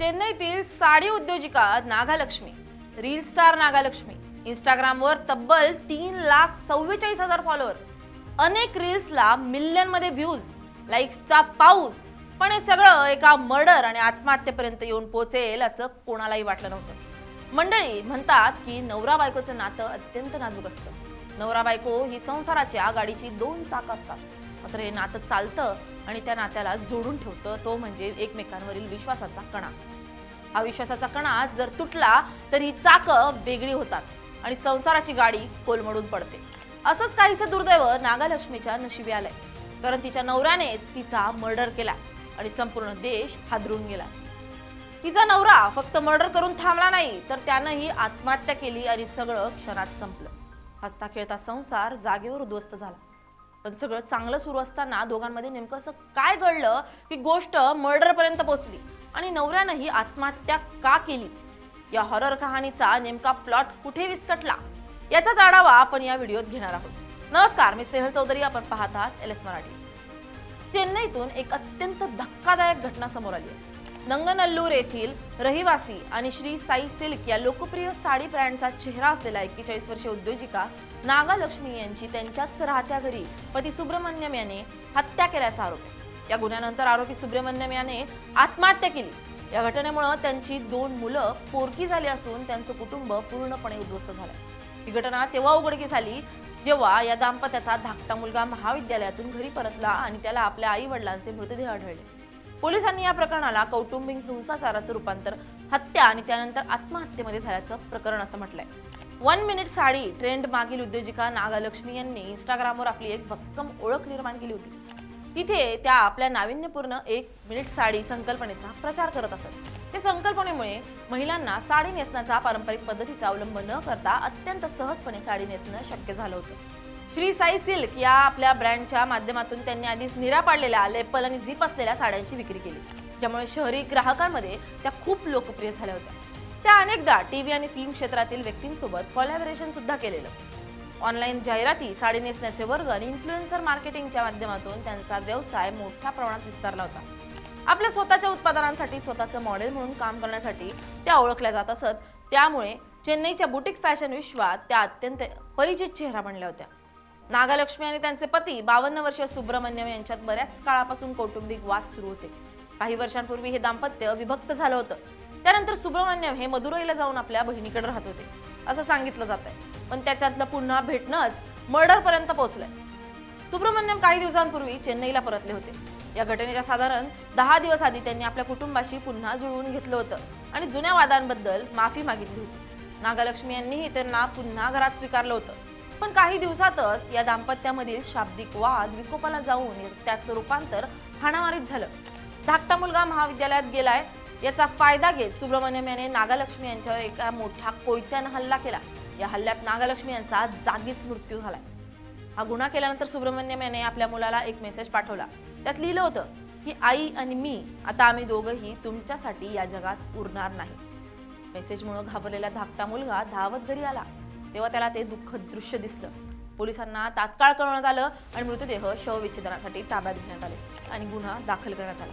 चेन्नईतील sari उद्योजिका नागालक्ष्मी, reel star नागालक्ष्मी, इंस्टाग्रामवर तब्बल 3,44,000 followers, अनेक रील्सला मिलियनमध्ये व्ह्यूज, लाईक्सचा पाऊस. पण हे सगळं एका मर्डर आणि आत्महत्येपर्यंत येऊन पोहोचेल असं कोणालाही वाटलं नव्हतं. मंडळी म्हणतात की नवरा बायकोचं नातं अत्यंत नाजूक असतं. नवरा बायको ही संसाराच्या गाडीची दोन चाकं असतात. मात्र हे नातं चालतं आणि त्या नात्याला जोडून ठेवतं तो म्हणजे एकमेकांवरील विश्वासाचा कणा. हा विश्वासाचा कणा जर तुटला तर ही चाकं वेगळी होतात आणि संसाराची गाडी कोलमडून पडते. असंच काहीसं दुर्दैव नागालक्ष्मीच्या नशिबी आलंय, कारण तिच्या नवऱ्यानेच तिचा मर्डर केला आणि संपूर्ण देश हादरून गेला. तिचा नवरा फक्त मर्डर करून थांबला नाही, तर त्यानंही आत्महत्या केली आणि सगळं क्षणात संपलं. हसता खेळता संसार जागेवर उद्ध्वस्त झाला. पण सगळं चांगलं सुरू असताना दोघांमध्ये नेमकं असं काय घडलं की गोष्ट मर्डर पर्यंत पोहोचली आणि नवऱ्यानंही आत्महत्या का केली? या हॉरर कहाणीचा नेमका प्लॉट कुठे विस्कटला याचाच आढावा आपण या व्हिडिओत घेणार आहोत. नमस्कार, मी स्नेहल चौधरी, आपण पाहत आहात LS मराठी. चेन्नईतून एक अत्यंत धक्कादायक घटना समोर आली आहे. नंगनल्लूर येथील रहिवासी आणि श्री साई सिल्क या लोकप्रिय साडी ब्रँडचा चेहरा असलेला 41 वर्षीय उद्योजिका नागालक्ष्मी यांची त्यांच्याच राहत्या घरी पती सुब्रमण्यम याने हत्या केल्याचा आरोप आहे. या गुन्ह्यानंतर आरोपी सुब्रमण्यम याने आत्महत्या केली. या घटनेमुळे त्यांची 2 मुलं पोरकी झाली असून त्यांचं कुटुंब पूर्णपणे उद्ध्वस्त झालंय. ही घटना तेव्हा उघडकीस आली जेव्हा या दाम्पत्याचा धाकटा मुलगा महाविद्यालयातून घरी परतला आणि त्याला आपल्या आई वडिलांचे मृतदेह आढळले. पोलिसांनी या प्रकरणाला कौटुंबिक हिंसाचाराचं रूपांतर, हत्या आणि त्यानंतर आत्महत्येमध्ये झाल्याचं प्रकरण असं म्हटलंय. 1 मिनिट साडी ट्रेंड मागील उद्योजिका नागालक्ष्मी यांनी इंस्टाग्रामवर आपली एक भक्कम ओळख निर्माण केली होती. तिथे त्या आपल्या नाविन्यपूर्ण 1 मिनिट साडी संकल्पनेचा प्रचार करत असत. त्या संकल्पनेमुळे महिलांना साडी नेसण्याचा पारंपरिक पद्धतीचा अवलंब न करता अत्यंत सहजपणे साडी नेसणं शक्य झालं होतं. श्री साई सिल्क या आपल्या ब्रँडच्या माध्यमातून त्यांनी आधीच निरा पाडलेल्या लेपल आणि झिप असलेल्या साड्यांची विक्री केली, ज्यामुळे शहरी ग्राहकांमध्ये त्या खूप लोकप्रिय झाल्या होत्या. त्या अनेकदा टीव्ही आणि फिल्म क्षेत्रातील व्यक्तींसोबत कोलॅबोरेशन सुद्धा केलेलं. ऑनलाईन जाहिराती, साडी नेसण्याचे वर्ग आणि इन्फ्लुएन्सर मार्केटिंगच्या माध्यमातून त्यांचा व्यवसाय मोठ्या प्रमाणात विस्तारला होता. आपल्या स्वतःच्या उत्पादनांसाठी स्वतःचं मॉडेल म्हणून काम करण्यासाठी त्या ओळखल्या जात असत. त्यामुळे चेन्नईच्या बुटीक फॅशन विश्वात त्या अत्यंत परिचित चेहरा बनल्या होत्या. नागालक्ष्मी आणि त्यांचे पती 52 वर्षीय सुब्रमण्यम यांच्यात बऱ्याच काळापासून कौटुंबिक वाद सुरू होते. काही वर्षांपूर्वी हे दाम्पत्य विभक्त झालं होतं. त्यानंतर सुब्रमण्यम हे मदुरईला जाऊन आपल्या बहिणीकडे राहत होते असं सांगितलं जात आहे. पण त्याच्यातलं पुन्हा भेटणंच मर्डर पर्यंत पोहोचलंय. सुब्रमण्यम काही दिवसांपूर्वी चेन्नईला परतले होते. या घटनेच्या साधारण 10 दिवस आधी त्यांनी आपल्या कुटुंबाशी पुन्हा जुळवून घेतलं होतं आणि जुन्या वादांबद्दल माफी मागितली होती. नागालक्ष्मी यांनीही त्यांना पुन्हा घरात स्वीकारलं होतं. पण काही दिवसातच या दाम्पत्यामधील शाब्दिक वाद विकोपाला जाऊन त्याचं रूपांतर हाणामारीत झालं. धाकटा मुलगा महाविद्यालयात गेलाय याचा फायदा घेत सुब्रमण्यम याने नागालक्ष्मी यांच्यावर एका मोठ्या कोयत्यानं हल्ला केला. या हल्ल्यात नागालक्ष्मी यांचा जागीच मृत्यू झालाय. हा गुन्हा केल्यानंतर सुब्रमण्यम याने आपल्या मुलाला एक मेसेज पाठवला. त्यात लिहिलं होतं की आई आणि मी आता आम्ही दोघंही तुमच्यासाठी या जगात उरणार नाही. मेसेजमुळे घाबरलेला धाकटा मुलगा धावत घरी आला तेव्हा त्याला ते दुःखद दृश्य दिसलं. पोलिसांना तात्काळ कळवण्यात आलं आणि मृतदेह शवविच्छेदनासाठी ताब्यात घेण्यात आले आणि गुन्हा दाखल करण्यात आला.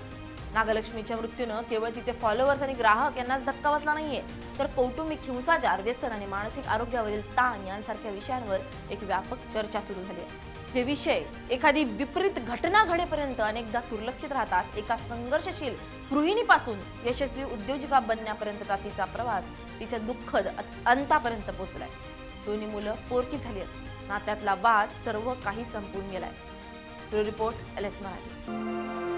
नागालक्ष्मीच्या मृत्यूनं केवळ तिचे फॉलोअर्स आणि ग्राहक यांनाच धक्का बसला नाहीये, तर कौटुंबिक हिंसाचार, व्यसन आणि मानसिक आरोग्यावरील ताण यांसारख्या विषयांवर एक व्यापक चर्चा सुरू झाली आहे. जे विषय एखादी विपरीत घटना घडेपर्यंत अनेकदा दुर्लक्षित राहतात. एका संघर्षशील गृहिणीपासून यशस्वी उद्योजिका बनण्यापर्यंतचा तिचा प्रवास तिच्या दुःखद अंतापर्यंत पोहोचलाय. 2 मुलं पोरकी झाली आहेत. नात्यातला वाद सर्व काही संपून गेलाय. Bureau report LS Marathi.